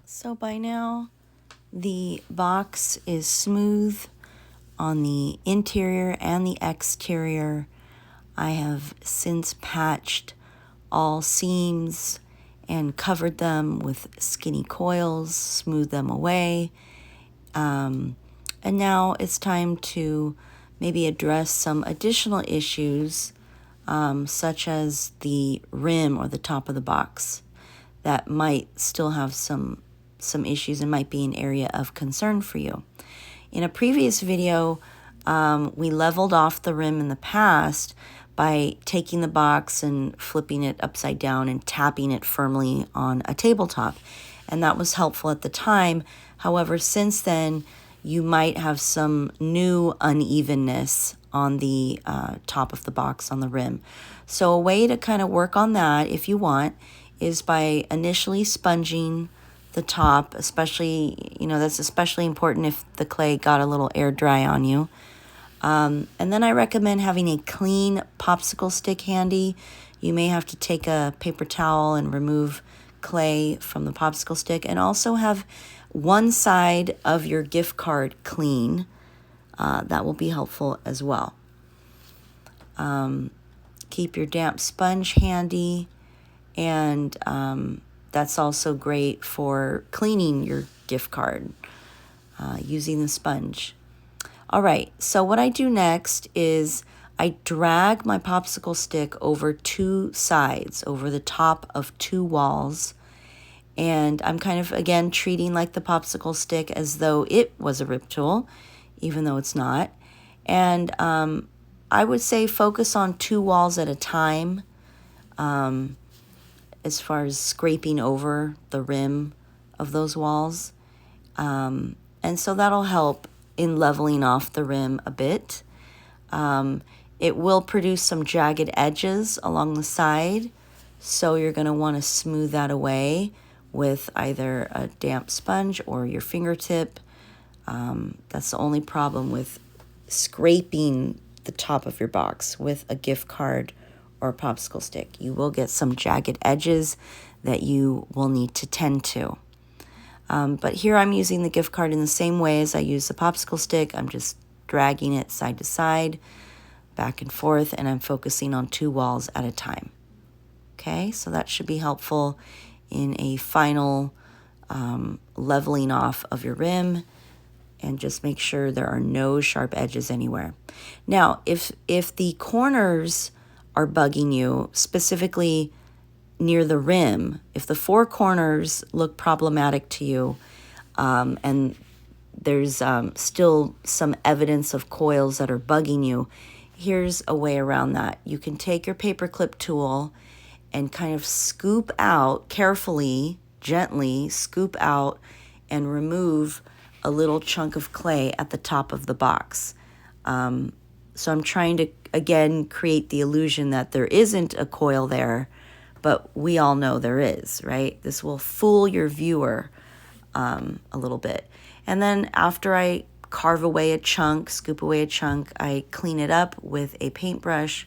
So by now, the box is smooth on the interior and the exterior. I have since patched all seams and covered them with skinny coils, smoothed them away. And now it's time to maybe address some additional issues, such as the rim or the top of the box that might still have some issues and might be an area of concern for you. In a previous video, we leveled off the rim in the past by taking the box and flipping it upside down and tapping it firmly on a tabletop. And that was helpful at the time. However, since then, you might have some new unevenness on the top of the box on the rim. So a way to kind of work on that, if you want, is by initially sponging the top, especially, that's especially important if the clay got a little air dry on you. And then I recommend having a clean popsicle stick handy. You may have to take a paper towel and remove clay from the popsicle stick, and also have one side of your gift card clean. That will be helpful as well. Keep your damp sponge handy, and that's also great for cleaning your gift card using the sponge. All right, so what I do next is I drag my popsicle stick over two sides, over the top of two walls, and I'm kind of, again, treating like the popsicle stick as though it was a rip tool, even though it's not. And I would say focus on two walls at a time, as far as scraping over the rim of those walls. And so that'll help in leveling off the rim a bit. It will produce some jagged edges along the side, so you're going to want to smooth that away with either a damp sponge or your fingertip. That's the only problem with scraping the top of your box with a gift card or a popsicle stick. You will get some jagged edges that you will need to tend to. But here I'm using the gift card in the same way as I use the popsicle stick. I'm just dragging it side to side, back and forth, and I'm focusing on two walls at a time. Okay, so that should be helpful in a final leveling off of your rim, and just make sure there are no sharp edges anywhere. Now, if the corners are bugging you, specifically near the rim, if the four corners look problematic to you, and there's still some evidence of coils that are bugging you, here's a way around that. You can take your paperclip tool and kind of scoop out, carefully, gently scoop out and remove a little chunk of clay at the top of the box. So I'm trying to, again, create the illusion that there isn't a coil there, but we all know there is, right? This will fool your viewer a little bit. And then after I carve away a chunk, scoop away a chunk, I clean it up with a paintbrush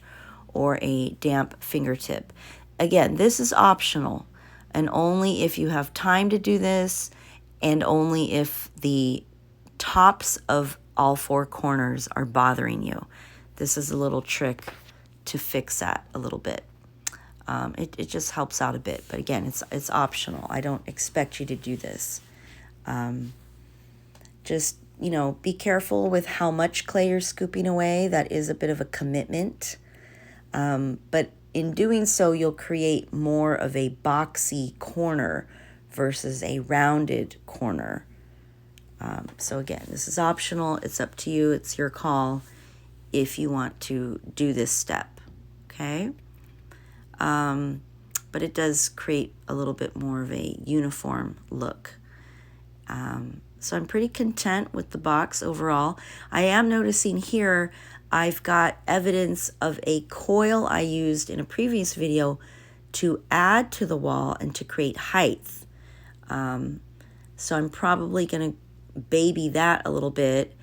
or a damp fingertip. Again, this is optional, and only if you have time to do this, and only if the tops of all four corners are bothering you. This is a little trick to fix that a little bit. It just helps out a bit, but again, it's optional. I don't expect you to do this. Just, be careful with how much clay you're scooping away. That is a bit of a commitment. But in doing so, you'll create more of a boxy corner versus a rounded corner. So again, this is optional. It's up to you. It's your call if you want to do this step, okay? But it does create a little bit more of a uniform look. So I'm pretty content with the box overall. I am noticing here I've got evidence of a coil I used in a previous video to add to the wall and to create height. So I'm probably going to baby that a little bit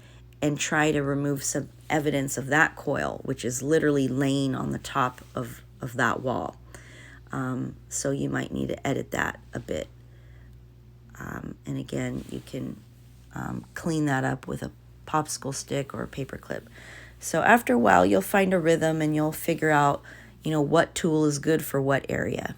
and try to remove some evidence of that coil, which is literally laying on the top of that wall. So you might need to edit that a bit. And again, you can clean that up with a popsicle stick or a paper clip. So after a while, you'll find a rhythm and you'll figure out, what tool is good for what area.